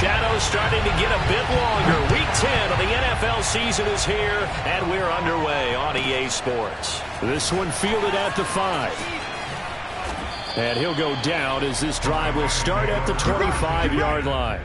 shadows starting to get a bit longer. Week 10 of the NFL season is here, and we're underway on EA Sports. This one fielded at the 5. And he'll go down as this drive will start at the 25-yard line.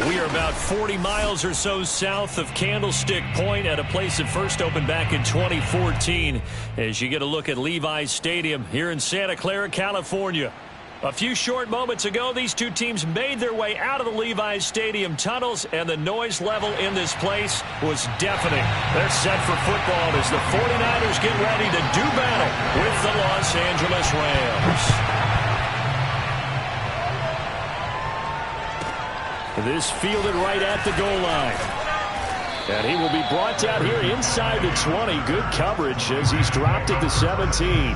We are about 40 miles or so south of Candlestick Point at a place that first opened back in 2014 as you get a look at Levi's Stadium here in Santa Clara, California. A few short moments ago, these two teams made their way out of the Levi's Stadium tunnels, and the noise level in this place was deafening. They're set for football as the 49ers get ready to do battle with the Los Angeles Rams. This fielded right at the goal line. And he will be brought down here inside the 20. Good coverage as he's dropped at the 17.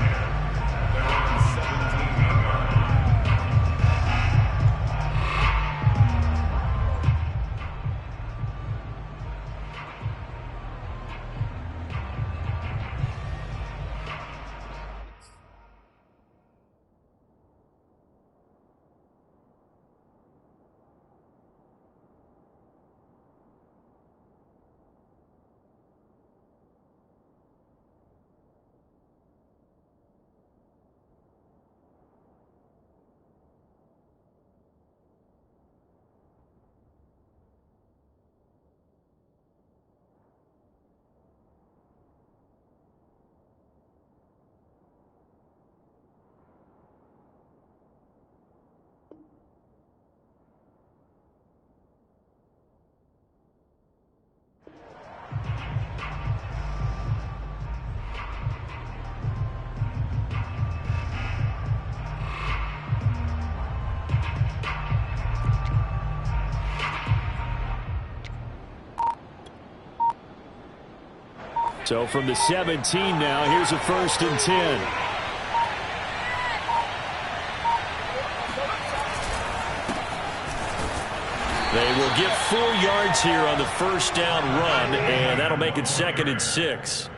So from the 17 now, here's a 1st and 10. They will get 4 yards here on the first down run, and that'll make it 2nd and 6.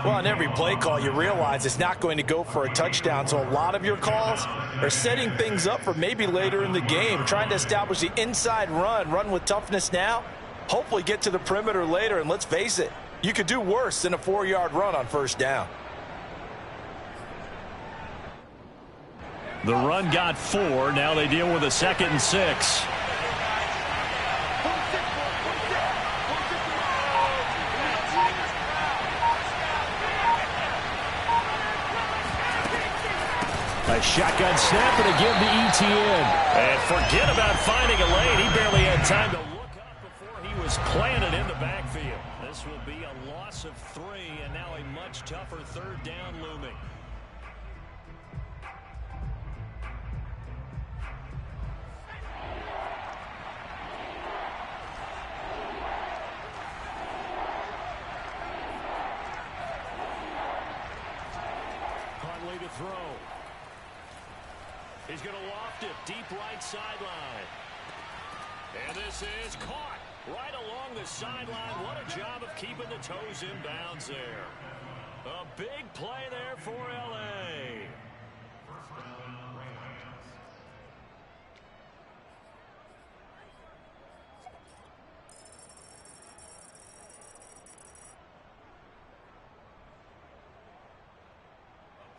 Well, on every play call, you realize it's not going to go for a touchdown, so a lot of your calls are setting things up for maybe later in the game, trying to establish the inside run with toughness now, hopefully get to the perimeter later, and let's face it, you could do worse than a 4-yard run on first down. The run got 4. Now they deal with a 2nd and 6. A shotgun snap and a give to Etienne. And forget about finding a lane. He barely had time to look up before he was planted in the backfield. This will be a loss of 3, and now a much tougher 3rd down looming. Huntley to throw. He's going to loft it deep right sideline. And this is caught right along the sideline. What a job of keeping the toes in bounds there. A big play there for L.A.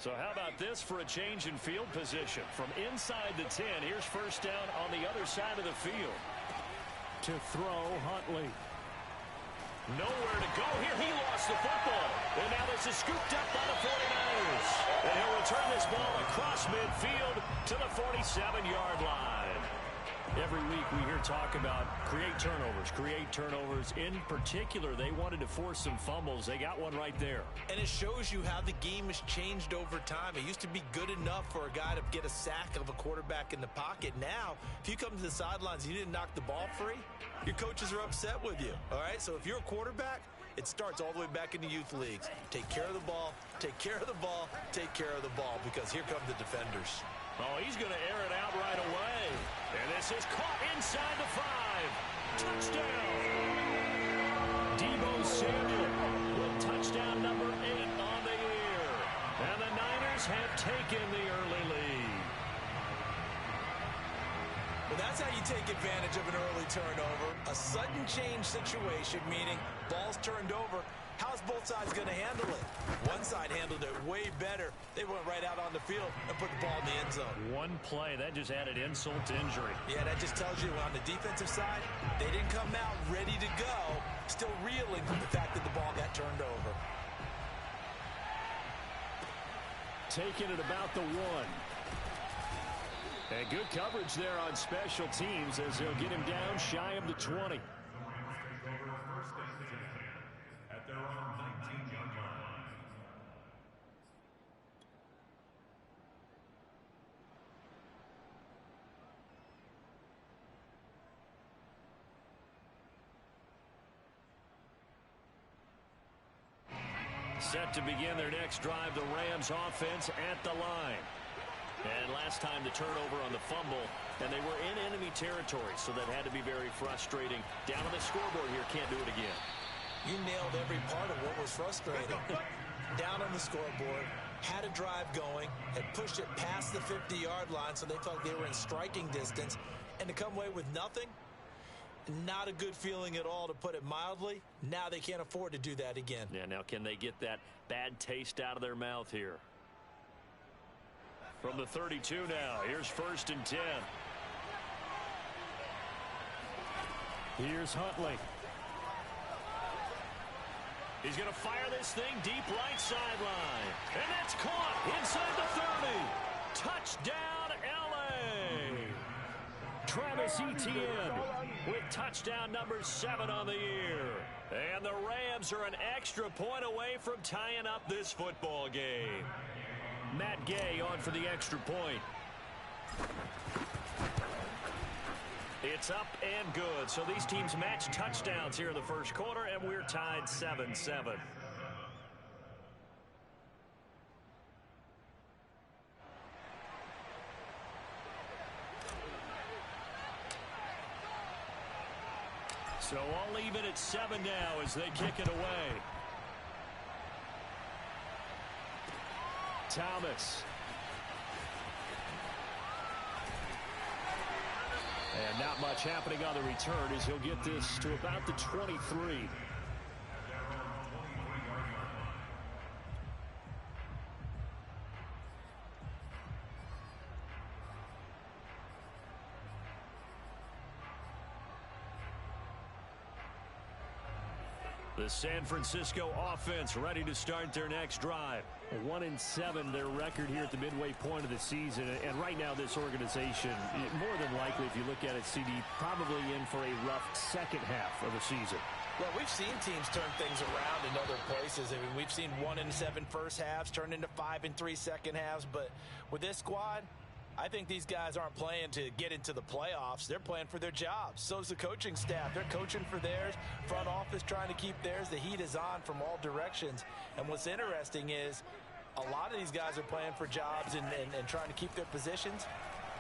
So how about this for a change in field position? From inside the 10, here's first down on the other side of the field. To throw, Huntley. Nowhere to go here. He lost the football. And now this is scooped up by the 49ers. And he'll return this ball across midfield to the 47-yard line. Every week we hear talk about create turnovers. In particular, they wanted to force some fumbles. They got one right there. And it shows you how the game has changed over time. It used to be good enough for a guy to get a sack of a quarterback in the pocket. Now, if you come to the sidelines and you didn't knock the ball free, your coaches are upset with you. All right, so if you're a quarterback, it starts all the way back in the youth leagues. Take care of the ball, take care of the ball, take care of the ball, because here come the defenders. Oh, he's going to air it out right away. And this is caught inside the 5. Touchdown. Deebo Samuel with touchdown number 8 on the year. And the Niners have taken the early lead. Well, that's how you take advantage of an early turnover. A sudden change situation, meaning ball's turned over. How's both sides going to handle it? One side handled it way better. They went right out on the field and put the ball in the end zone. One play, that just added insult to injury. Yeah, that just tells you on the defensive side, they didn't come out ready to go, still reeling from the fact that the ball got turned over. Taking it about the 1. And good coverage there on special teams as they'll get him down shy of the 20. At their own 19-yard line. Set to begin their next drive, the Rams offense at the line. And last time the turnover on the fumble, and they were in enemy territory, so that had to be very frustrating. Down on the scoreboard here, can't do it again. You nailed every part of what was frustrating. Down on the scoreboard, had a drive going, had pushed it past the 50-yard line, so they felt like they were in striking distance, and to come away with nothing, not a good feeling at all, to put it mildly. Now they can't afford to do that again. Yeah, now can they get that bad taste out of their mouth here? From the 32 now, here's first and 10. Here's Huntley. He's going to fire this thing deep right sideline. And that's caught inside the 30. Touchdown, L.A. Travis Etienne with touchdown number 7 on the year. And the Rams are an extra point away from tying up this football game. Matt Gay on for the extra point. It's up and good. So these teams match touchdowns here in the first quarter, and we're tied 7-7. So all even at 7 now as they kick it away. Thomas. And not much happening on the return as he'll get this to about the 23. The San Francisco offense ready to start their next drive. 1-7 their record here at the midway point of the season. And right now this organization, more than likely if you look at it, CD, probably in for a rough second half of the season. Well, we've seen teams turn things around in other places. I mean, we've seen 1-7 first halves turn into 5-3 second halves. But with this squad, I think these guys aren't playing to get into the playoffs. They're playing for their jobs. So is the coaching staff. They're coaching for theirs. Front office trying to keep theirs. The heat is on from all directions. And what's interesting is a lot of these guys are playing for jobs and trying to keep their positions.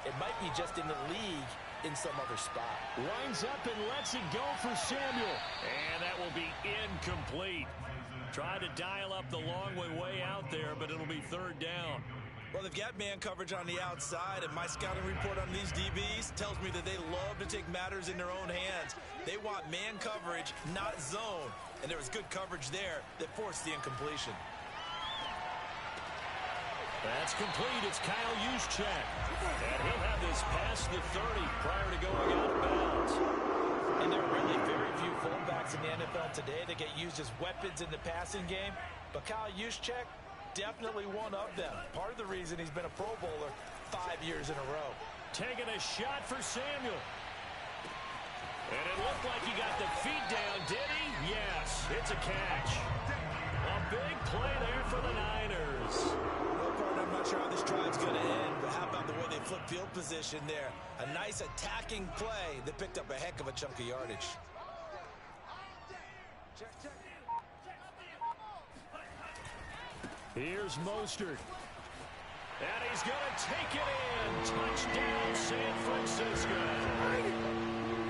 It might be just in the league in some other spot. Lines up and lets it go for Samuel. And that will be incomplete. Tried to dial up the long way out there, but it'll be third down. Well, they've got man coverage on the outside, and my scouting report on these DBs tells me that they love to take matters in their own hands. They want man coverage, not zone. And there was good coverage there that forced the incompletion. That's complete. It's Kyle Juszczyk. And he'll have this past the 30 prior to going out of bounds. And there are really very few fullbacks in the NFL today that get used as weapons in the passing game. But Kyle Juszczyk, definitely one of them. Part of the reason he's been a Pro Bowler 5 years in a row. Taking a shot for Samuel. And it looked like he got the feet down, did he? Yes, it's a catch. A big play there for the Niners. Well, partner, I'm not sure how this drive's going to end, but how about the way they flip field position there? A nice attacking play that picked up a heck of a chunk of yardage. Here's Mostert. And he's going to take it in. Touchdown, San Francisco.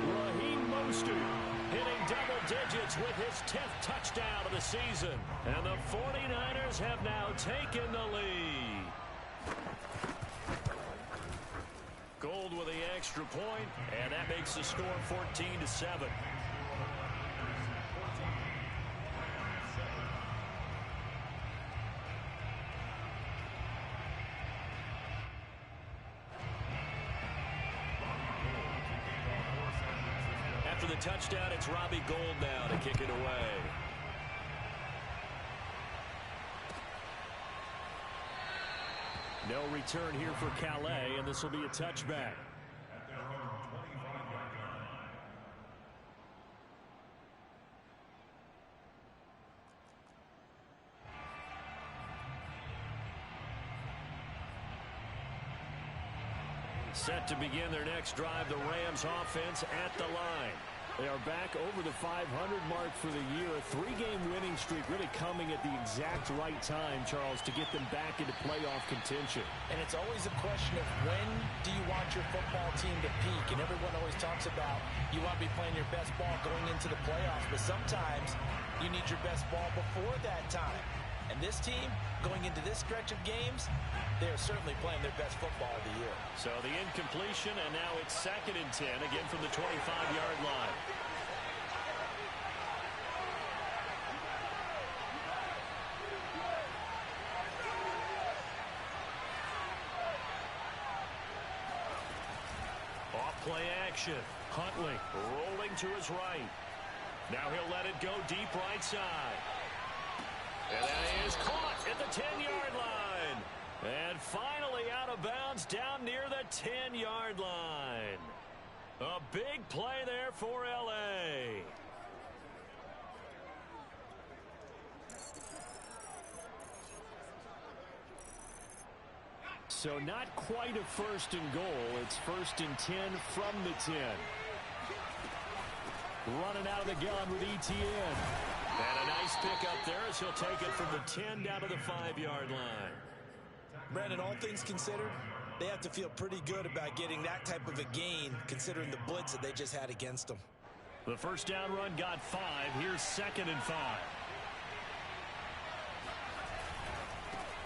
Raheem Mostert hitting double digits with his 10th touchdown of the season. And the 49ers have now taken the lead. Gold with the extra point, and that makes the score 14-7. After the touchdown, it's Robbie Gould now to kick it away. No return here for Calais, and this will be a touchback. At their own 25-yard line. Set to begin their next drive, the Rams offense at the line. They are back over the 500 mark for the year. A 3-game winning streak really coming at the exact right time, Charles, to get them back into playoff contention. And it's always a question of when do you want your football team to peak? And everyone always talks about you want to be playing your best ball going into the playoffs, but sometimes you need your best ball before that time. And this team, going into this stretch of games, they are certainly playing their best football of the year. So the incompletion, and now it's 2nd and 10, again from the 25-yard line. Off-play action. Huntley rolling to his right. Now he'll let it go deep right side. And that is caught at the 10-yard line. And finally out of bounds down near the 10-yard line. A big play there for L.A. So not quite a 1st and goal. It's 1st and 10 from the 10. Running out of the gun with Etienne. And a nice pick up there as he'll take it from the 10 down to the 5-yard line. Brandon, all things considered, they have to feel pretty good about getting that type of a gain considering the blitz that they just had against them. The first down run got 5. Here's 2nd and 5.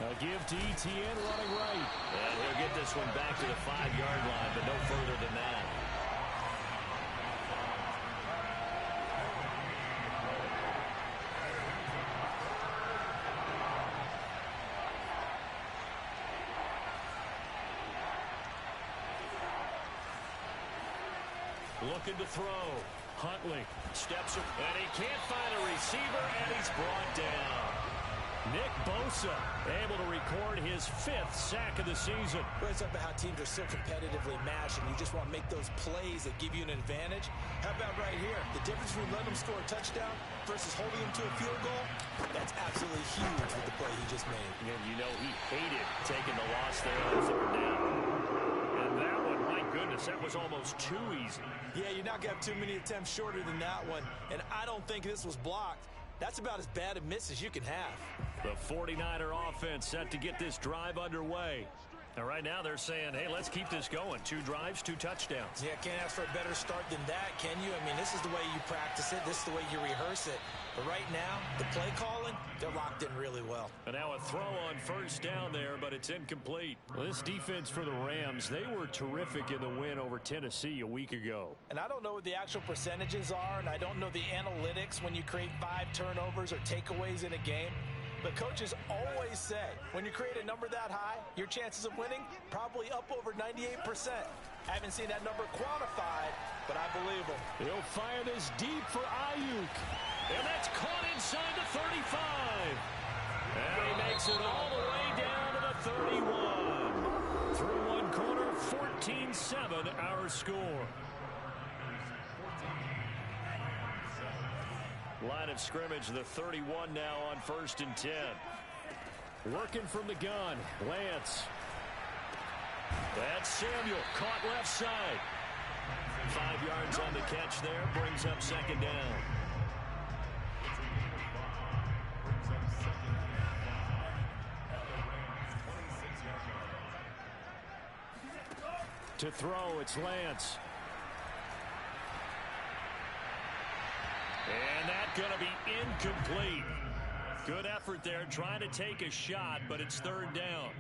A give to Etienne running right. And he'll get this one back to the 5-yard line, but no further than that. Looking to throw. Huntley steps up, and he can't find a receiver, and he's brought down. Nick Bosa able to record his 5th sack of the season. Well, it's about how teams are so competitively matched, and you just want to make those plays that give you an advantage. How about right here? The difference between letting them score a touchdown versus holding them to a field goal, that's absolutely huge with the play he just made. And you know he hated taking the loss there on 3rd down. And that one, my goodness, that was almost too easy. Yeah, you're not going to have too many attempts shorter than that one, and I don't think this was blocked. That's about as bad a miss as you can have. The 49er offense set to get this drive underway. And right now they're saying, hey, let's keep this going. 2 drives, 2 touchdowns. Yeah, can't ask for a better start than that, can you? I mean, this is the way you practice it. This is the way you rehearse it. But right now, the play calling, they're locked in really well. And now a throw on 1st down there, but it's incomplete. Well, this defense for the Rams, they were terrific in the win over Tennessee a week ago. And I don't know what the actual percentages are, and I don't know the analytics when you create 5 turnovers or takeaways in a game. But coaches always say, when you create a number that high, your chances of winning probably up over 98%. I haven't seen that number quantified, but I believe him. He'll fire this deep for Ayuk. And that's caught inside the 35. And he makes it all the way down to the 31. Through one quarter, 14-7 our score. Line of scrimmage, the 31 now on 1st and 10. Working from the gun, Lance. That's Samuel, caught left side. 5 yards on the catch there, brings up 2nd down. To throw, it's Lance. And that's going to be incomplete. Good effort there, trying to take a shot, but it's 3rd down.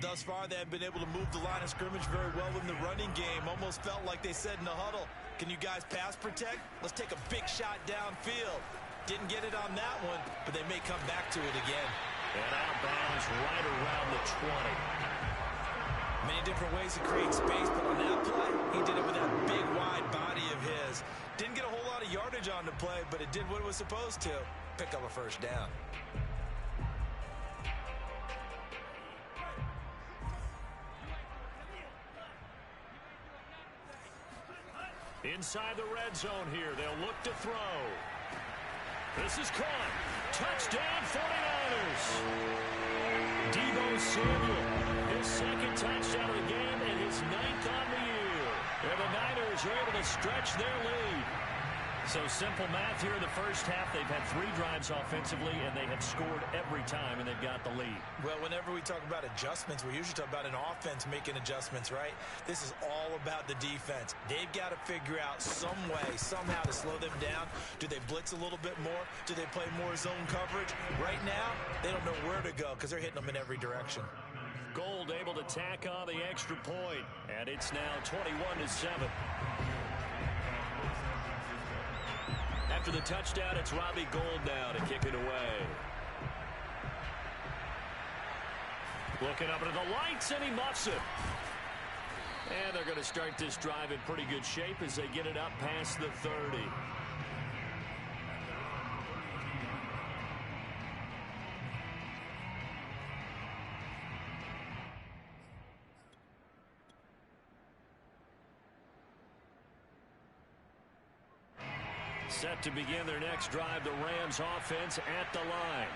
Thus far, they have been able to move the line of scrimmage very well in the running game. Almost felt like they said in the huddle, can you guys pass protect? Let's take a big shot downfield. Didn't get it on that one, but they may come back to it again. And out of bounds right around the 20. Many different ways to create space, but on that play, he did it with that big, wide body of his. Didn't get a whole lot of yardage on the play, but it did what it was supposed to. Pick up a 1st down. Inside the red zone here, they'll look to throw. This is caught. Touchdown, 49ers. Deebo Samuel, his 2nd touchdown of the game and his 9th on the year. And the Niners are able to stretch their lead. So simple math here in the first half. They've had 3 drives offensively, and they have scored every time, and they've got the lead. Well, whenever we talk about adjustments, we usually talk about an offense making adjustments, right? This is all about the defense. They've got to figure out some way, somehow to slow them down. Do they blitz a little bit more? Do they play more zone coverage? Right now, they don't know where to go because they're hitting them in every direction. Gold able to tack on the extra point, and it's now 21-7. After the touchdown, it's Robbie Gould now to kick it away. Looking up into the lights, and he muffs it. And they're going to start this drive in pretty good shape as they get it up past the 30. Set to begin their next drive, the Rams offense at the line.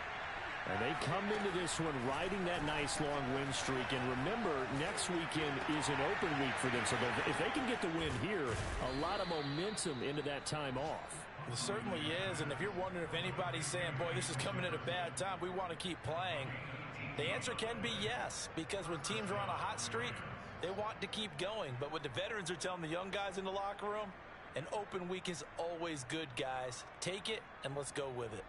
And they come into this one riding that nice long win streak. And remember, next weekend is an open week for them. So if they can get the win here, a lot of momentum into that time off. It certainly is. And if you're wondering if anybody's saying, boy, this is coming at a bad time, we want to keep playing, the answer can be yes. Because when teams are on a hot streak, they want to keep going. But what the veterans are telling the young guys in the locker room, an open week is always good, guys. Take it, and let's go with it.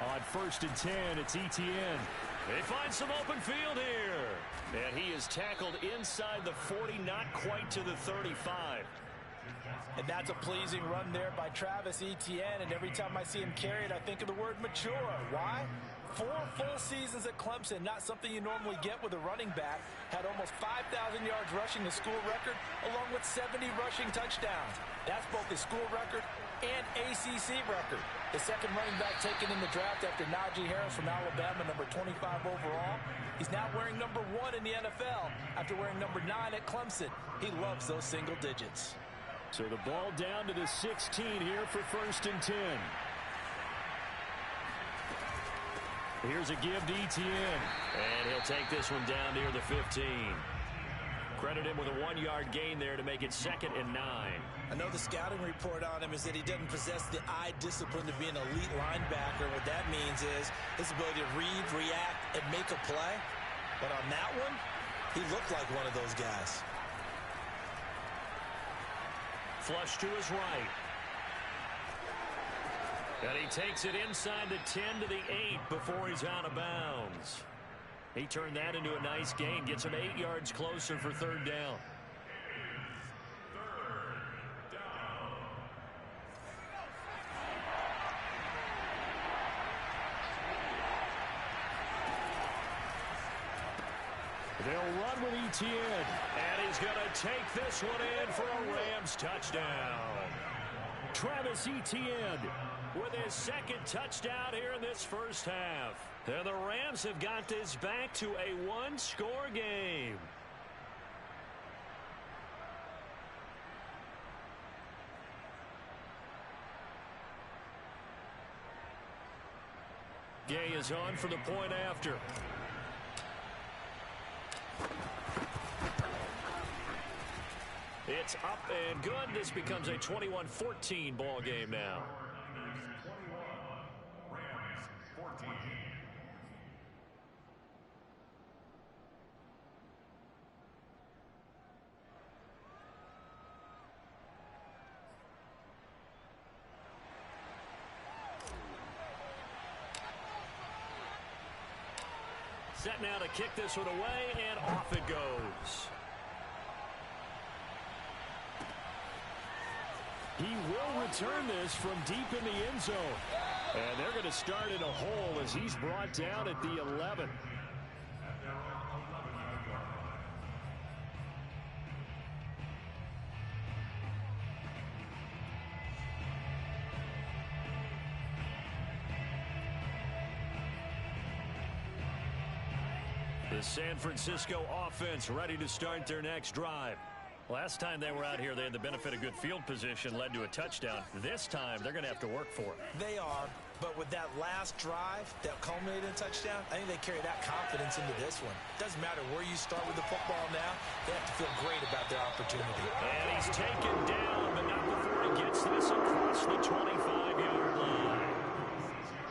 On 1st and 10, it's Etienne. They find some open field here. And he is tackled inside the 40, not quite to the 35. And that's a pleasing run there by Travis Etienne. And every time I see him carry it, I think of the word mature. Why? 4 full seasons at Clemson, not something you normally get with a running back. Had almost 5,000 yards rushing, the school record, along with 70 rushing touchdowns. That's both the school record and ACC record. The 2nd running back taken in the draft after Najee Harris from Alabama, number 25 overall. He's now wearing number 1 in the NFL after wearing number 9 at Clemson. He loves those single digits. So the ball down to the 16 here for 1st and 10. Here's a give to Etienne. And he'll take this one down near the 15. Credit him with a 1-yard gain there to make it 2nd and 9. I know the scouting report on him is that he doesn't possess the eye discipline to be an elite linebacker. What that means is his ability to read, react, and make a play. But on that one, he looked like one of those guys. Flush to his right. And he takes it inside the 10 to the 8 before he's out of bounds. He turned that into a nice gain. Gets him 8 yards closer for 3rd down. They'll run with Etienne. And he's going to take this one in for a Rams touchdown. Travis Etienne with his second touchdown here in this first half. And the Rams have got this back to a one-score game. Gay is on for the point after. It's up and good. This becomes a 21-14 ball game now. 21, Rams 14. Set now to kick this one away, and off it goes. He will return this from deep in the end zone. And they're going to start in a hole as he's brought down at the 11. At their own 11-yard line. The San Francisco offense ready to start their next drive. Last time they were out here, they had the benefit of good field position, led to a touchdown. This time, they're going to have to work for it. They are, but with that last drive that culminated in a touchdown, I think they carry that confidence into this one. Doesn't matter where you start with the football now, they have to feel great about their opportunity. And he's taken down, but not before he gets this across the 25-yard line.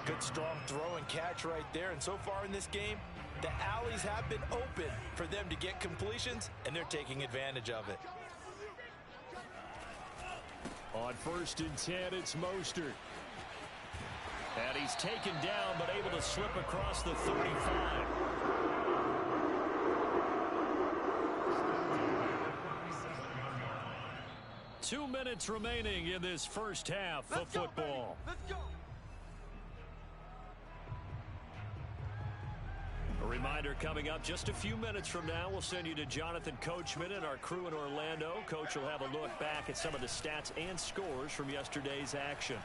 Good strong throw and catch right there, and so far in this game, the alleys have been open for them to get completions, and they're taking advantage of it. On 1st and 10, it's Mostert. And he's taken down, but able to slip across the 35. 2 minutes remaining in this first half of football. Let's go. A reminder coming up just a few minutes from now, we'll send you to Jonathan Coachman and our crew in Orlando. Coach will have a look back at some of the stats and scores from yesterday's action.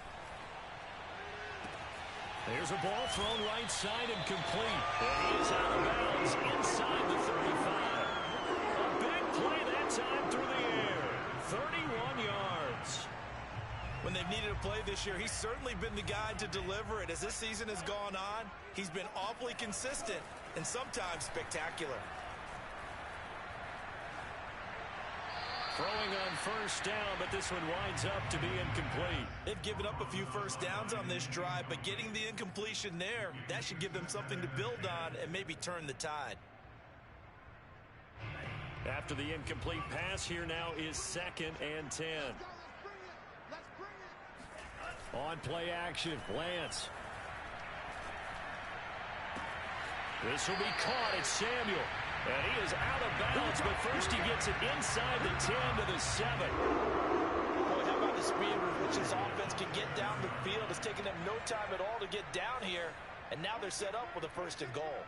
There's a ball thrown right side and complete. And he is out of bounds inside the 35. A big play that time through the air. 31 yards. When they've needed a play this year, he's certainly been the guy to deliver it. As this season has gone on, he's been awfully consistent and sometimes spectacular. Throwing on first down, but this one winds up to be incomplete. They've given up a few first downs on this drive, but getting the incompletion there, that should give them something to build on and maybe turn the tide. After the incomplete pass, here now is 2nd and 10. On play action, Lance. This will be caught. It's Samuel. And he is out of bounds, but first he gets it inside the 10 to the 7. Boy, how about the speed with which this offense can get down the field? It's taken them no time at all to get down here, and now they're set up with a 1st and goal.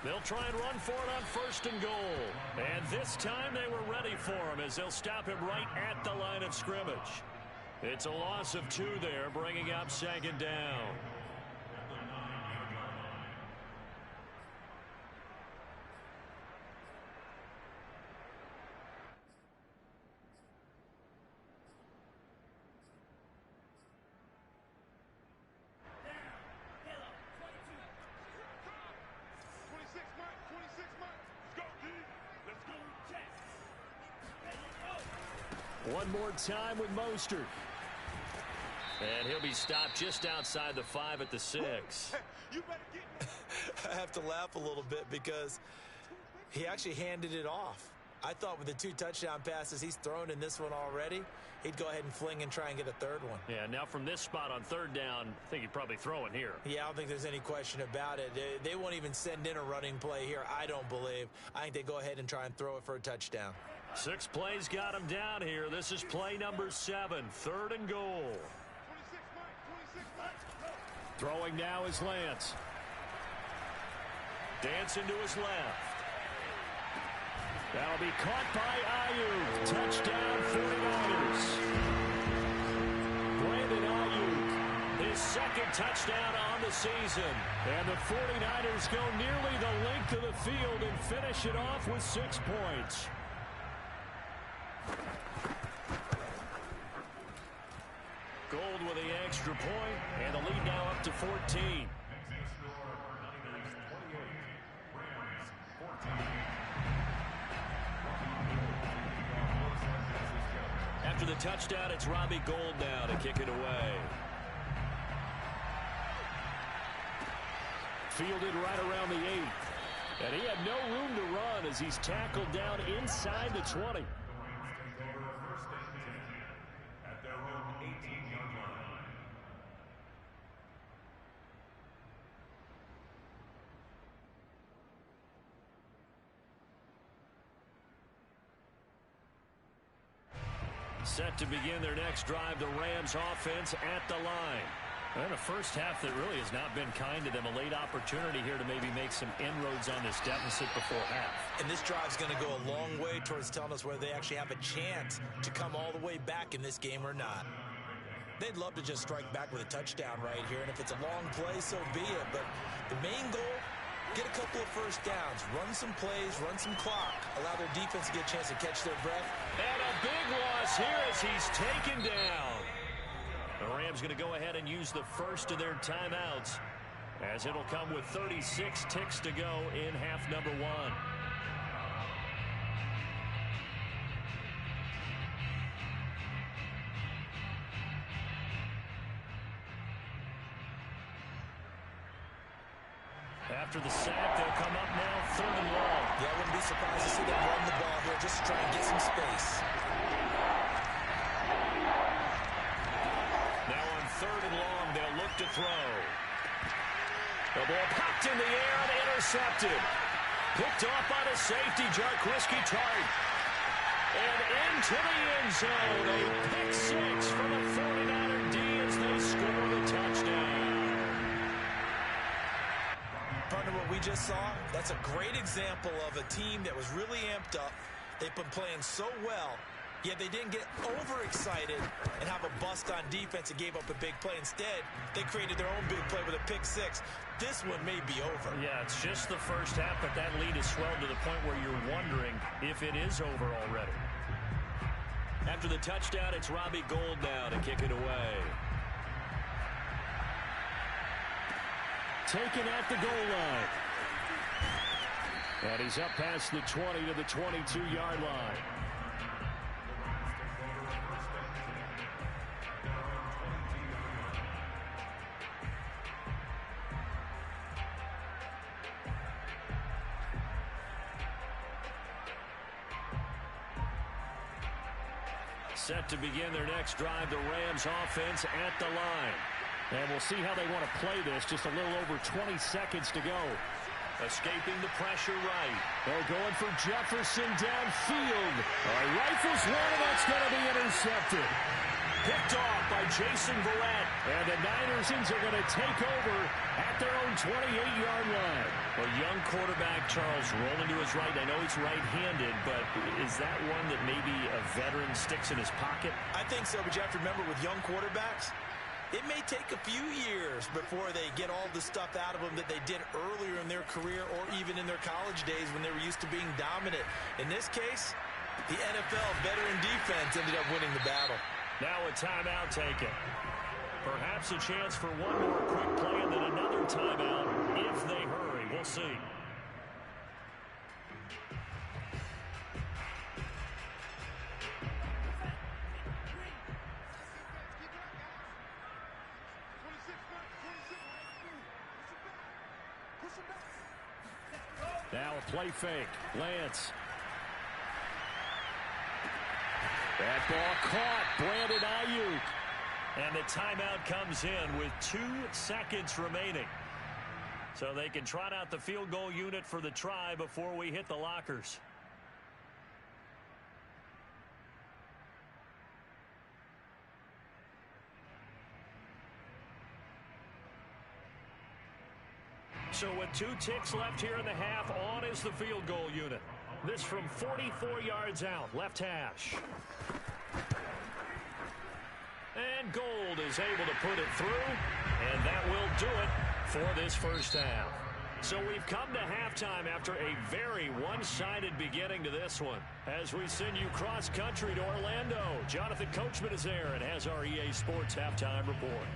They'll try and run for it on 1st and goal. And this time they were ready for him as they'll stop him right at the line of scrimmage. It's a loss of 2 there, bringing up 2nd down. One more time with Mostert. And he'll be stopped just outside the 5 at the 6. I have to laugh a little bit because he actually handed it off. I thought with the 2 touchdown passes he's thrown in this one already, he'd go ahead and fling and try and get a 3rd one. Yeah, now from this spot on 3rd down, I think he'd probably throw it here. Yeah, I don't think there's any question about it. They won't even send in a running play here, I don't believe. I think they go ahead and try and throw it for a touchdown. 6 plays got him down here. This is play number 7, 3rd and goal. Throwing now is Lance. Dancing to his left. That'll be caught by Ayuk. Touchdown 49ers. Brandon Ayuk, his second touchdown on the season. And the 49ers go nearly the length of the field and finish it off with 6 points. Gold with the extra point, and the lead now up to 14. After the touchdown, it's Robbie Gould now to kick it away. Fielded right around the 8. And he had no room to run as he's tackled down inside the 20. At their own 18-yard line. Set to begin their next drive, the Rams offense at the line. And a first half that really has not been kind to them. A late opportunity here to maybe make some inroads on this deficit before half. And this drive's going to go a long way towards telling us whether they actually have a chance to come all the way back in this game or not. They'd love to just strike back with a touchdown right here, and if it's a long play, so be it. But the main goal, get a couple of first downs, run some plays, run some clock, allow their defense to get a chance to catch their breath. And a big loss here as he's taken down. The Rams going to go ahead and use the first of their timeouts, as it'll come with 36 ticks to go in half number 1. After the sack, they'll come up now 3rd and long. Yeah, I wouldn't be surprised to see them run the ball here just to try and get some space. Now on 3rd and long, they'll look to throw. The ball popped in the air and intercepted. Picked off by the safety, Jarquiski Tart. And into the end zone. A pick 6 for the 49er D as they score the touchdown. Partner, what we just saw, that's a great example of a team that was really amped up. They've been playing so well, yet they didn't get overexcited and have a bust on defense and gave up a big play. Instead, they created their own big play with a pick 6. This one may be over. Yeah, it's just the first half, but that lead has swelled to the point where you're wondering if it is over already. After the touchdown, it's Robbie Gould now to kick it away. Taken at the goal line. And he's up past the 20 to the 22-yard line. Set to begin their next drive, the Rams offense at the line. And we'll see how they want to play this. Just a little over 20 seconds to go. Escaping the pressure right. They're going for Jefferson downfield. Rifles one, and that's going to be intercepted. Picked off by Jason Verrett. And the Niners are going to take over at their own 28-yard line. A young quarterback, Charles, rolling to his right. I know he's right-handed, but is that one that maybe a veteran sticks in his pocket? I think so, but you have to remember with young quarterbacks, it may take a few years before they get all the stuff out of them that they did earlier in their career or even in their college days when they were used to being dominant. In this case, the NFL veteran defense ended up winning the battle. Now a timeout taken. Perhaps a chance for one more quick play and then another timeout if they hurry. We'll see. Now a play fake. Lance. That ball caught. Brandon Ayuk. And the timeout comes in with 2 seconds remaining. So they can trot out the field goal unit for the try before we hit the lockers. So with 2 ticks left here in the half, on is the field goal unit. This from 44 yards out, left hash. And Gold is able to put it through, and that will do it for this first half. So we've come to halftime after a very one-sided beginning to this one. As we send you cross-country to Orlando, Jonathan Coachman is there and has our EA Sports Halftime Report.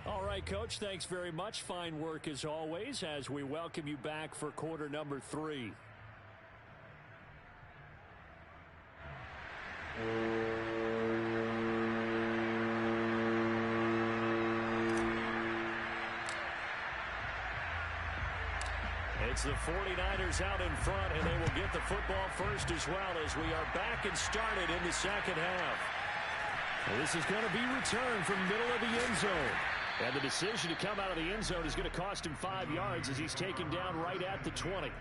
All right, Coach, thanks very much. Fine work as always as we welcome you back for quarter number 3. It's the 49ers out in front, and they will get the football first as well as we are back and started in the second half. This is going to be returned from middle of the end zone. And the decision to come out of the end zone is going to cost him 5 yards as he's taken down right at the 20.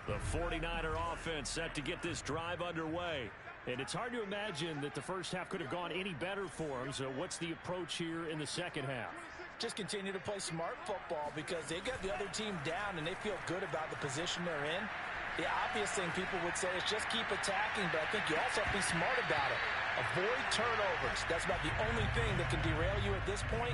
The 49er offense set to get this drive underway. And it's hard to imagine that the first half could have gone any better for them. So what's the approach here in the second half? Just continue to play smart football because they got the other team down and they feel good about the position they're in. The obvious thing people would say is just keep attacking, but I think you also have to be smart about it. Avoid turnovers. That's about the only thing that can derail you at this point.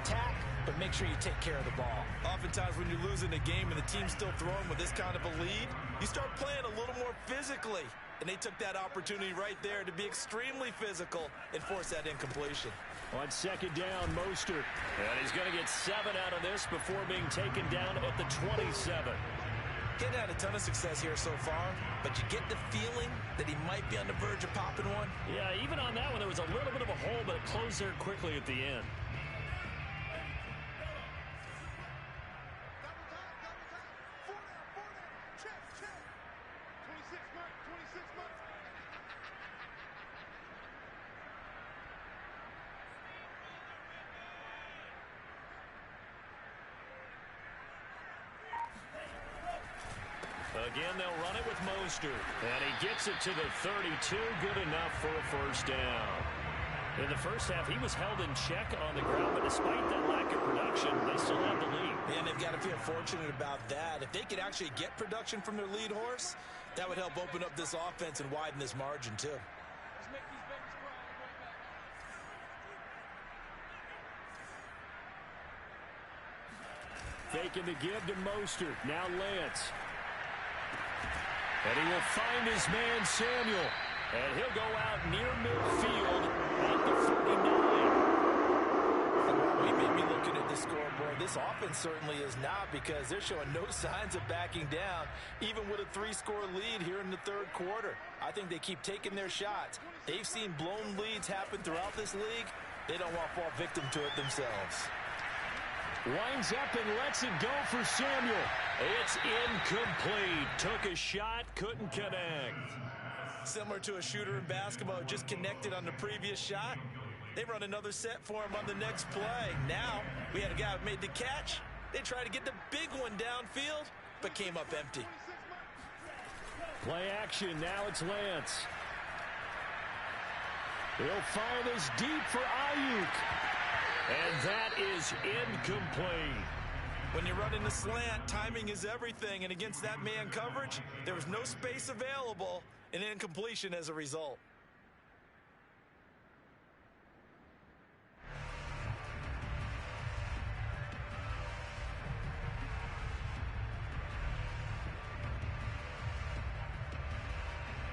Attack, but make sure you take care of the ball. Oftentimes when you're losing a game and the team's still throwing with this kind of a lead, you start playing a little more physically. And they took that opportunity right there to be extremely physical and force that incompletion. On second down, Mostert. And he's going to get 7 out of this before being taken down at the 27. Getting had a ton of success here so far, but you get the feeling that he might be on the verge of popping one. Yeah, even on that one, there was a little bit of a hole, but it closed there quickly at the end. Again, they'll run it with Mostert. And he gets it to the 32. Good enough for a first down. In the first half, he was held in check on the ground, but despite that lack of production, they still have the lead. And they've got to feel fortunate about that. If they could actually get production from their lead horse, that would help open up this offense and widen this margin, too. Faking the give to Mostert. Now Lance. And he will find his man, Samuel. And he'll go out near midfield at the 49. We may be looking at the scoreboard. This offense certainly is not because they're showing no signs of backing down, even with a 3-score lead here in the third quarter. I think they keep taking their shots. They've seen blown leads happen throughout this league. They don't want to fall victim to it themselves. Winds up and lets it go for Samuel. It's incomplete. Took a shot, couldn't connect. Similar to a shooter in basketball who just connected on the previous shot. They run another set for him on the next play. Now, we had a guy who made the catch. They tried to get the big one downfield, but came up empty. Play action. Now it's Lance. He'll fire this deep for Ayuk. And that is incomplete. When you're running the slant, timing is everything. And against that man coverage, there was no space available, and incompletion as a result.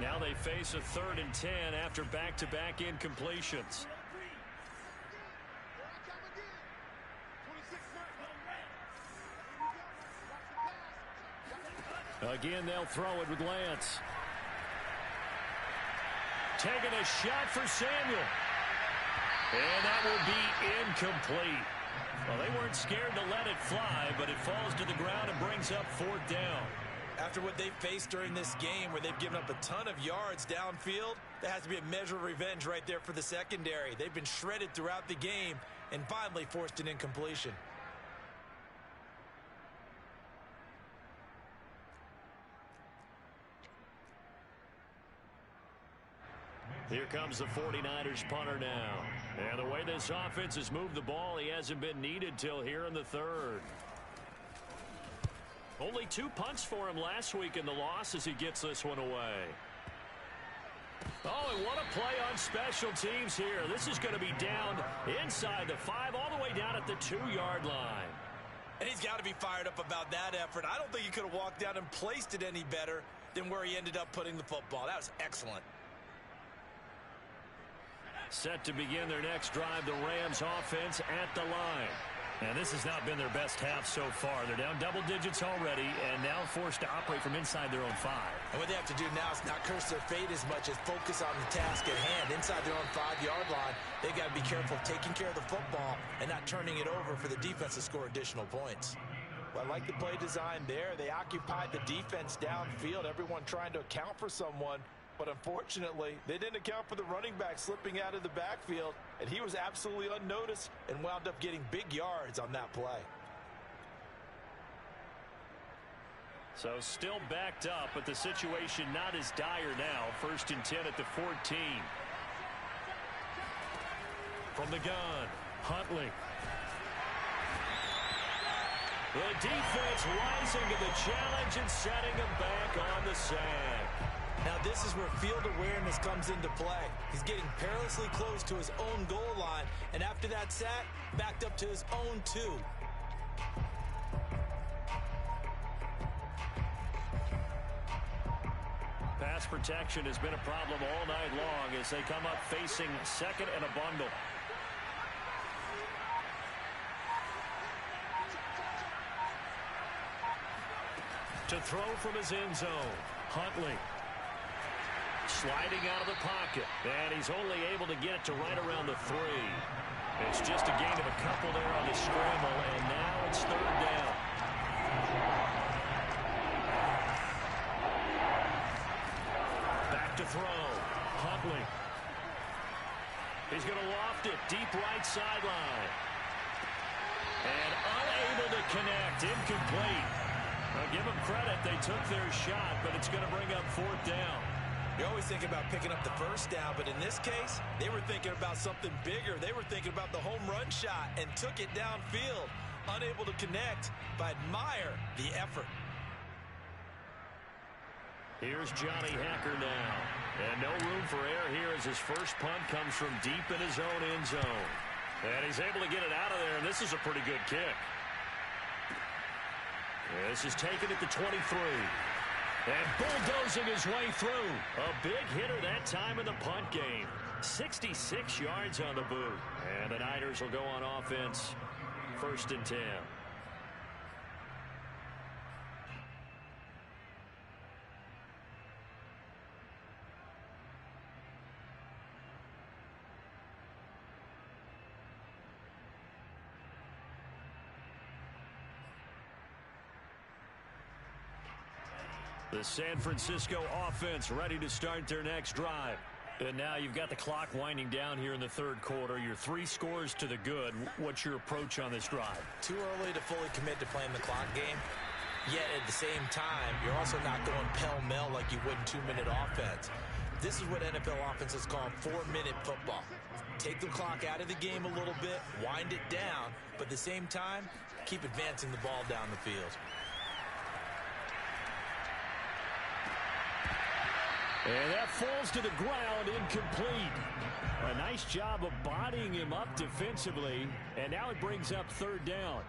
Now they face a 3rd and 10 after back-to-back incompletions. Again, they'll throw it with Lance. Taking a shot for Samuel. And that will be incomplete. Well, they weren't scared to let it fly, but it falls to the ground and brings up 4th down. After what they've faced during this game where they've given up a ton of yards downfield, there has to be a measure of revenge right there for the secondary. They've been shredded throughout the game, and finally forced an incompletion. Here comes the 49ers punter now. And the way this offense has moved the ball, he hasn't been needed till here in the third. Only 2 punts for him last week in the loss as he gets this one away. Oh, and what a play on special teams here. This is going to be down inside the 5, all the way down at the 2-yard line. And he's got to be fired up about that effort. I don't think he could have walked down and placed it any better than where he ended up putting the football. That was excellent. Set to begin their next drive, the Rams offense at the line. And this has not been their best half so far. They're down double digits already and now forced to operate from inside their own 5. And what they have to do now is not curse their fate as much as focus on the task at hand. Inside their own 5-yard line, they've got to be careful of taking care of the football and not turning it over for the defense to score additional points. Well, I like the play design there. They occupied the defense downfield, everyone trying to account for someone. But unfortunately, they didn't account for the running back slipping out of the backfield, and he was absolutely unnoticed and wound up getting big yards on that play. So still backed up, but the situation not as dire now. 1st and 10 at the 14. From the gun, Huntley. The defense rising to the challenge and setting him back on the sack. Now this is where field awareness comes into play. He's getting perilously close to his own goal line, and after that sack, backed up to his own 2. Pass protection has been a problem all night long as they come up facing second and a bundle. To throw from his end zone, Huntley. Sliding out of the pocket, and he's only able to get it to right around the 3. It's just a gain of a couple there on the scramble, and now it's 3rd down. Back to throw. Huntley. He's going to loft it deep right sideline. And unable to connect. Incomplete. I'll give them credit. They took their shot, but it's going to bring up 4th down. You're always thinking about picking up the first down, but in this case, they were thinking about something bigger. They were thinking about the home run shot and took it downfield. Unable to connect, but admire the effort. Here's Johnny Hacker now. And no room for error here as his first punt comes from deep in his own end zone. And he's able to get it out of there, and this is a pretty good kick. This is taken at the 23. And bulldozing his way through. A big hitter that time in the punt game. 66 yards on the boot. And the Niners will go on offense. 1st and 10. The San Francisco offense ready to start their next drive. And now you've got the clock winding down here in the 3rd quarter. You're 3 scores to the good. What's your approach on this drive? Too early to fully commit to playing the clock game. Yet at the same time, you're also not going pell-mell like you would in 2-minute offense. This is what NFL offenses call 4-minute football. Take the clock out of the game a little bit, wind it down, but at the same time, keep advancing the ball down the field. And that falls to the ground, incomplete. A nice job of bodying him up defensively, and now it brings up 3rd down.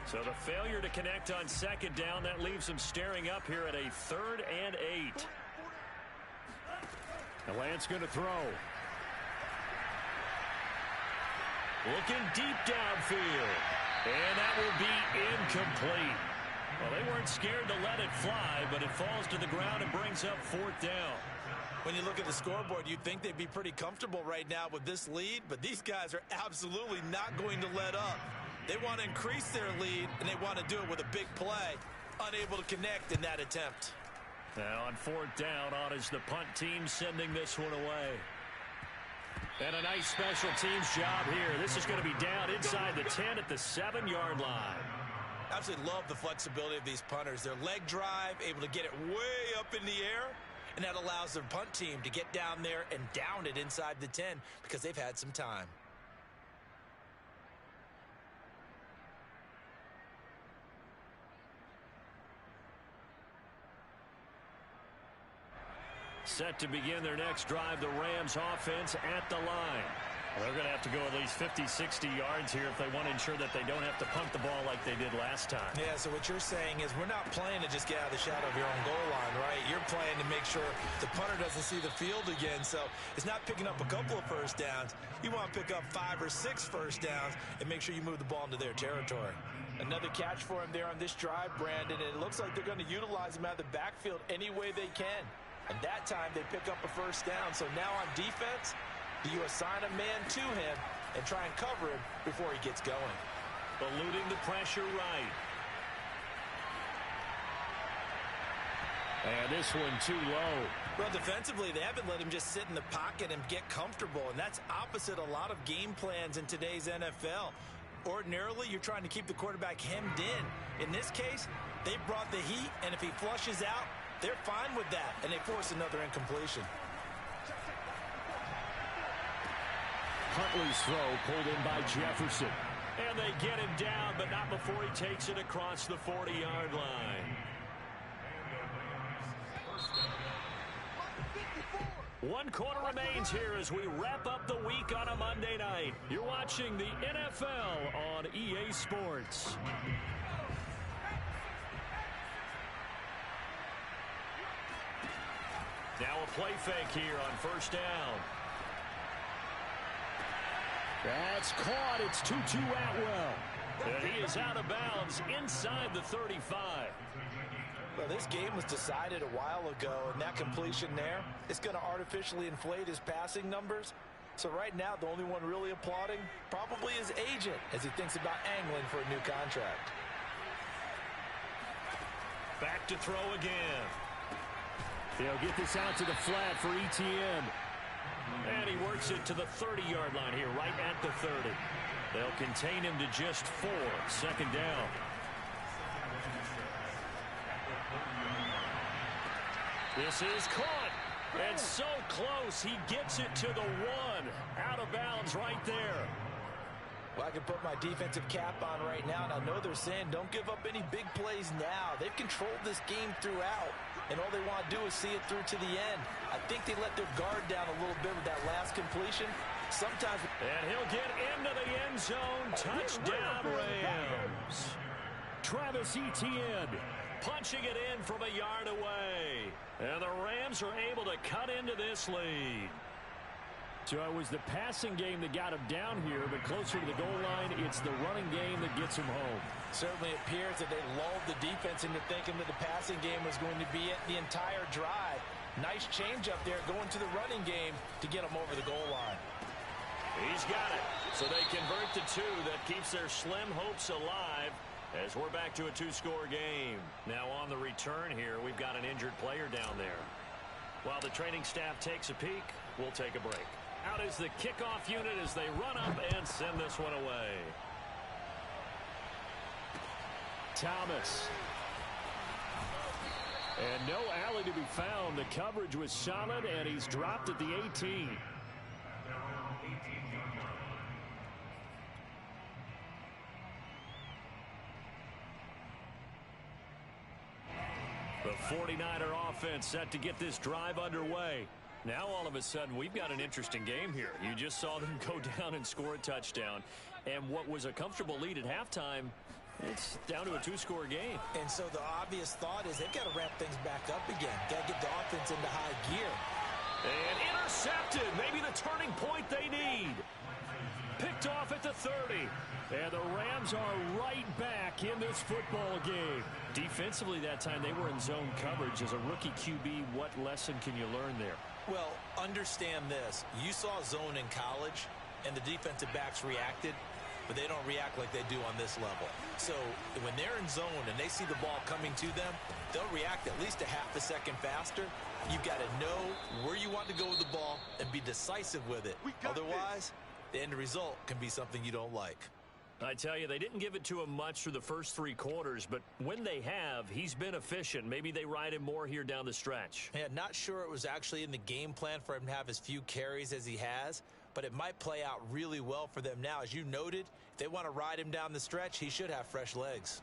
So the failure to connect on 2nd down, that leaves him staring up here at a 3rd and 8. And Lance going to throw. Looking deep downfield. And that will be incomplete. Well, they weren't scared to let it fly, but it falls to the ground and brings up 4th down. When you look at the scoreboard, you'd think they'd be pretty comfortable right now with this lead, but these guys are absolutely not going to let up. They want to increase their lead, and they want to do it with a big play. Unable to connect in that attempt. Now on 4th down, on is the punt team sending this one away. And a nice special teams job here. This is going to be down inside the 10 at the 7-yard line. Absolutely love the flexibility of these punters. Their leg drive, able to get it way up in the air, and that allows their punt team to get down there and down it inside the 10 because they've had some time. Set to begin their next drive, the Rams offense at the line. They're going to have to go at least 50, 60 yards here if they want to ensure that they don't have to punt the ball like they did last time. Yeah, so what you're saying is we're not playing to just get out of the shadow of your own goal line, right? You're playing to make sure the punter doesn't see the field again. So it's not picking up a couple of first downs. You want to pick up 5 or 6 first downs and make sure you move the ball into their territory. Another catch for him there on this drive, Brandon, and it looks like they're going to utilize him out of the backfield any way they can. And that time they pick up a first down. So now on defense, you assign a man to him and try and cover him before he gets going. Eluding the pressure right. And this one too low. Well, defensively, they haven't let him just sit in the pocket and get comfortable, and that's opposite a lot of game plans in today's NFL. Ordinarily, you're trying to keep the quarterback hemmed in. In this case, they brought the heat, and if he flushes out, they're fine with that, and they force another incompletion. Huntley's throw pulled in by Jefferson. And they get him down, but not before he takes it across the 40-yard line. 1 quarter remains here as we wrap up the week on a Monday night. You're watching the NFL on EA Sports. Now a play fake here on 1st down. That's caught. It's Tutu Atwell. And he is out of bounds inside the 35. Well, this game was decided a while ago, and that completion there is going to artificially inflate his passing numbers. So right now, the only one really applauding probably his agent as he thinks about angling for a new contract. Back to throw again. They'll get this out to the flat for ETN. And he works it to the 30-yard line here, right at the 30. They'll contain him to just 4. 2nd down. This is caught. And so close. He gets it to the 1. Out of bounds right there. Well, I can put my defensive cap on right now, and I know they're saying don't give up any big plays now. They've controlled this game throughout, and all they want to do is see it through to the end. I think they let their guard down a little bit with that last completion. Sometimes. And he'll get into the end zone. Touchdown, Rams. Travis Etienne punching it in from a yard away. And the Rams are able to cut into this lead. So it was the passing game that got him down here, but closer to the goal line, it's the running game that gets him home. Certainly appears that they lulled the defense into thinking that the passing game was going to be it the entire drive. Nice change up there going to the running game to get him over the goal line. He's got it. So they convert to 2. That keeps their slim hopes alive as we're back to a 2-score game. Now on the return here, we've got an injured player down there. While the training staff takes a peek, we'll take a break. Out is the kickoff unit as they run up and send this one away. Thomas. And no alley to be found. The coverage was solid, and he's dropped at the 18. The 49er offense set to get this drive underway. Now all of a sudden we've got an interesting game here. You just saw them go down and score a touchdown. And what was a comfortable lead at halftime, it's down to a 2-score game. And so the obvious thought is they've got to ramp things back up again. Got to get the offense into high gear. And intercepted. Maybe the turning point they need. Picked off at the 30. And the Rams are right back in this football game. Defensively that time, they were in zone coverage. As a rookie QB, what lesson can you learn there? Well, understand this. You saw zone in college, and the defensive backs reacted, but they don't react like they do on this level. So when they're in zone and they see the ball coming to them, they'll react at least a half a second faster. You've got to know where you want to go with the ball and be decisive with it. Otherwise, the end result can be something you don't like. I tell you, they didn't give it to him much through the first 3 quarters, but when they have, he's been efficient. Maybe they ride him more here down the stretch. Yeah, not sure it was actually in the game plan for him to have as few carries as he has, but it might play out really well for them now. As you noted, if they want to ride him down the stretch, he should have fresh legs.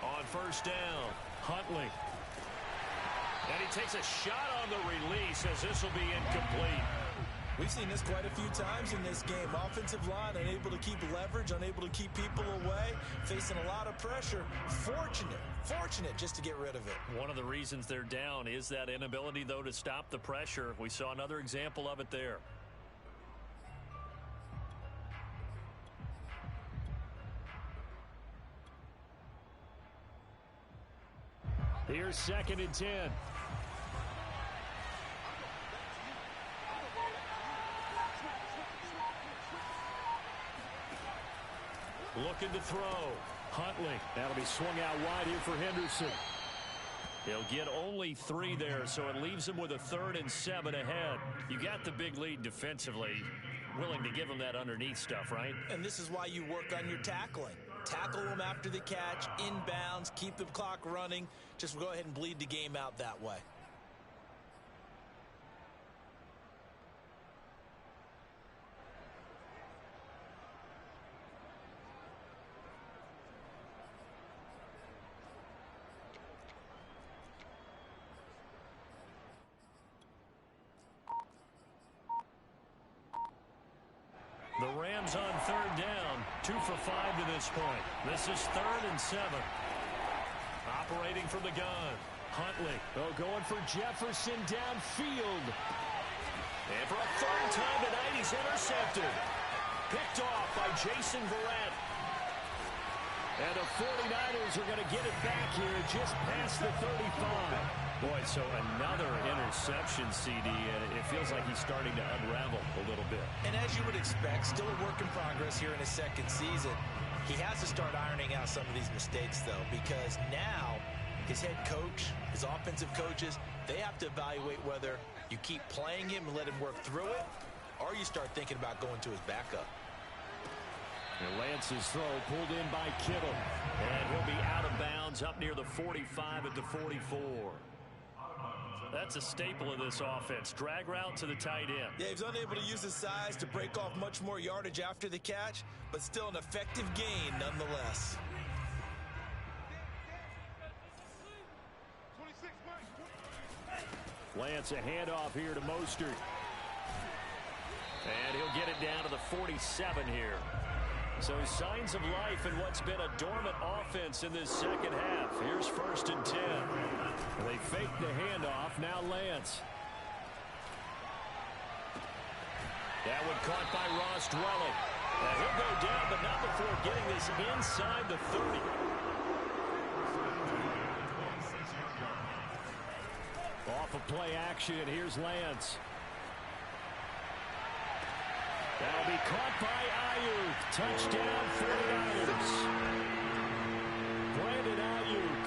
On first down, Huntley. And he takes a shot on the release as this will be incomplete. We've seen this quite a few times in this game. Offensive line unable to keep leverage, unable to keep people away, facing a lot of pressure. Fortunate just to get rid of it. One of the reasons they're down is that inability, though, to stop the pressure. We saw another example of it there. Here's 2nd and 10. Looking to throw. Huntley. That'll be swung out wide here for Henderson. He'll get only 3 there, so it leaves him with a 3rd and 7 ahead. You got the big lead defensively. Willing to give him that underneath stuff, right? And this is why you work on your tackling. Tackle them after the catch, inbounds, keep the clock running. Just go ahead and bleed the game out that way. The Rams on 3rd down. 2 for 5 to this point. This is 3rd and 7. Operating from the gun. Huntley. Oh, going for Jefferson downfield. And for a 3rd time tonight, he's intercepted. Picked off by Jason Verrett. And the 49ers are going to get it back here just past the 35. Boy, so another interception, CD, and it feels like he's starting to unravel a little bit. And as you would expect, still a work in progress here in his 2nd season. He has to start ironing out some of these mistakes, though, because now his head coach, his offensive coaches, they have to evaluate whether you keep playing him and let him work through it, or you start thinking about going to his backup. And Lance's throw pulled in by Kittle. And he'll be out of bounds up near the 45 at the 44. That's a staple of this offense. Drag route to the tight end. Yeah, he's unable to use his size to break off much more yardage after the catch, but still an effective gain nonetheless. Lance a handoff here to Mostert. And he'll get it down to the 47 here. So signs of life in what's been a dormant offense in this 2nd half. Here's 1st and 10. They fake the handoff. Now Lance. That one caught by Ross Dwelling. And he'll go down, but not before getting this inside the 30. Off of play action, and here's Lance. That'll be caught by Ayuk. Touchdown 49ers. Brandon Ayuk.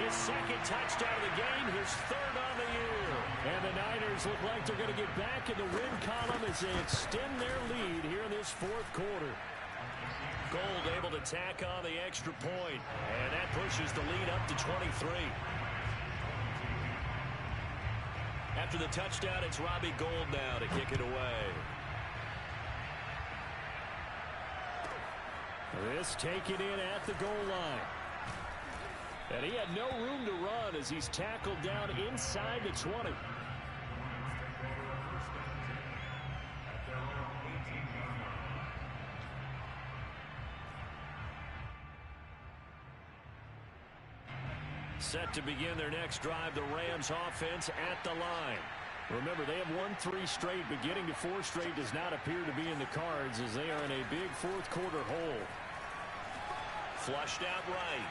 His 2nd touchdown of the game, his 3rd on the year. And the Niners look like they're going to get back in the win column as they extend their lead here in this 4th quarter. Gold able to tack on the extra point. And that pushes the lead up to 23. After the touchdown, it's Robbie Gould now to kick it away. This taken in at the goal line. And he had no room to run as he's tackled down inside the 20. Set to begin their next drive, the Rams offense at the line. Remember, they have won 3 straight, but getting to 4 straight does not appear to be in the cards as they are in a big fourth quarter hole. Flushed out right.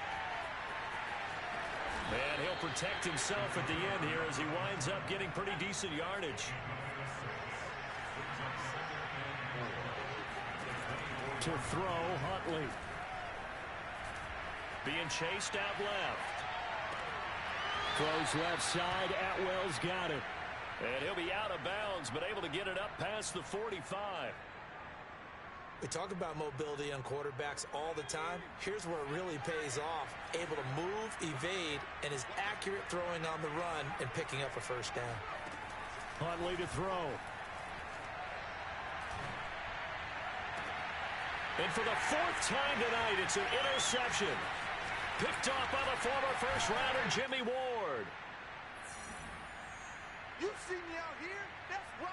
And he'll protect himself at the end here as he winds up getting pretty decent yardage. To throw, Huntley. Being chased out left. Throws left side. Atwell's got it. And he'll be out of bounds, but able to get it up past the 45. We talk about mobility on quarterbacks all the time. Here's where it really pays off. Able to move, evade, and is accurate throwing on the run and picking up a first down. Huntley to throw. And for the 4th time tonight, it's an interception. Picked off by the former first-rounder Jimmy Ward. You see me out here? That's right.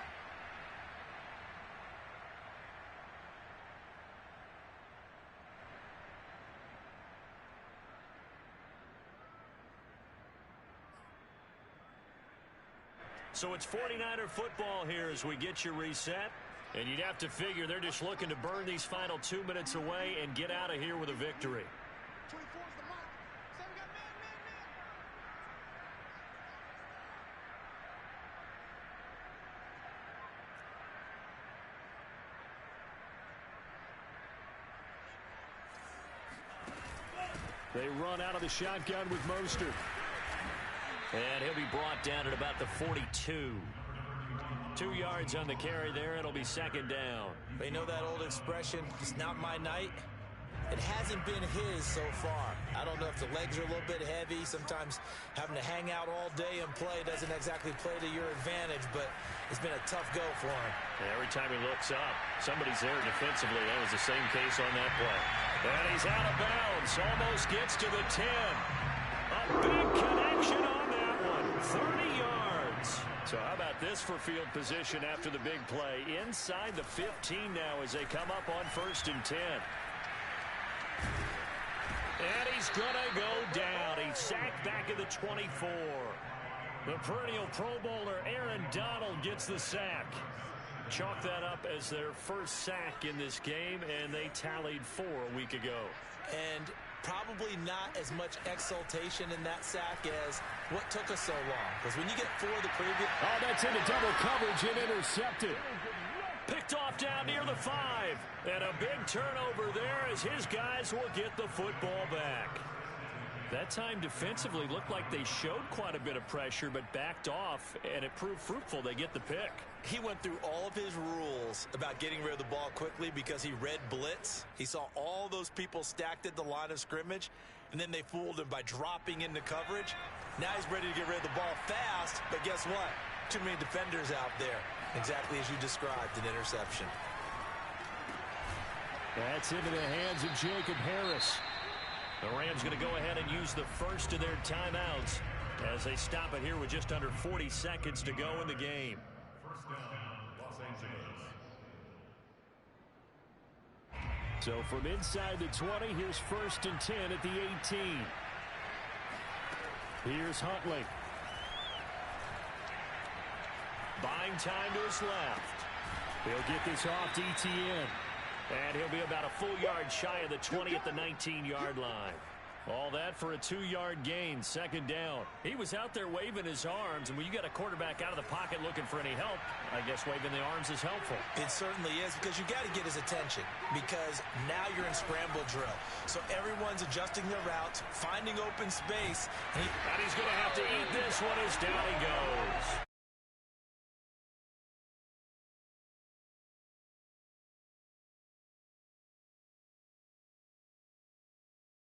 So it's 49er football here as we get you reset. And you'd have to figure they're just looking to burn these final 2 minutes away and get out of here with a victory. 24's the mark. Say we got man. They run out of the shotgun with Mostert. And he'll be brought down at about the 42. 2 yards on the carry there. It'll be second down. They know that old expression, it's not my night. It hasn't been his so far. I don't know if the legs are a little bit heavy. Sometimes having to hang out all day and play doesn't exactly play to your advantage, but it's been a tough go for him. And every time he looks up, somebody's there defensively. That was the same case on that play. And he's out of bounds. Almost gets to the 10. A big connection on that one. 30 yards. So how about this for field position after the big play? Inside the 15 now as they come up on 1st and 10. And he's going to go down. He's sacked back at the 24. The perennial Pro Bowler Aaron Donald gets the sack. Chalk that up as their first sack in this game, and they tallied 4 a week ago. And probably not as much exultation in that sack as what took us so long. Because when you get 4 the previous... Oh, that's into double coverage and intercepted. Picked off down near the 5. And a big turnover there as his guys will get the football back. That time defensively looked like they showed quite a bit of pressure but backed off, and it proved fruitful. They get the pick. He went through all of his rules about getting rid of the ball quickly because he read blitz. He saw all those people stacked at the line of scrimmage, and then they fooled him by dropping into coverage. Now he's ready to get rid of the ball fast, but guess what? Too many defenders out there. Exactly as you described, an interception. That's into the hands of Jacob Harris. The Rams going to go ahead and use the first of their timeouts as they stop it here with just under 40 seconds to go in the game. First down, Los Angeles. So from inside the 20, here's 1st and 10 at the 18. Here's Huntley. Buying time to his left. He'll get this off to Etienne. And he'll be about a full yard shy of the 20 at the 19-yard line. All that for a 2-yard gain, second down. He was out there waving his arms, and when you got a quarterback out of the pocket looking for any help, I guess waving the arms is helpful. It certainly is, because you got to get his attention, because now you're in scramble drill. So everyone's adjusting their routes, finding open space. And he's going to have to eat this one as down he goes.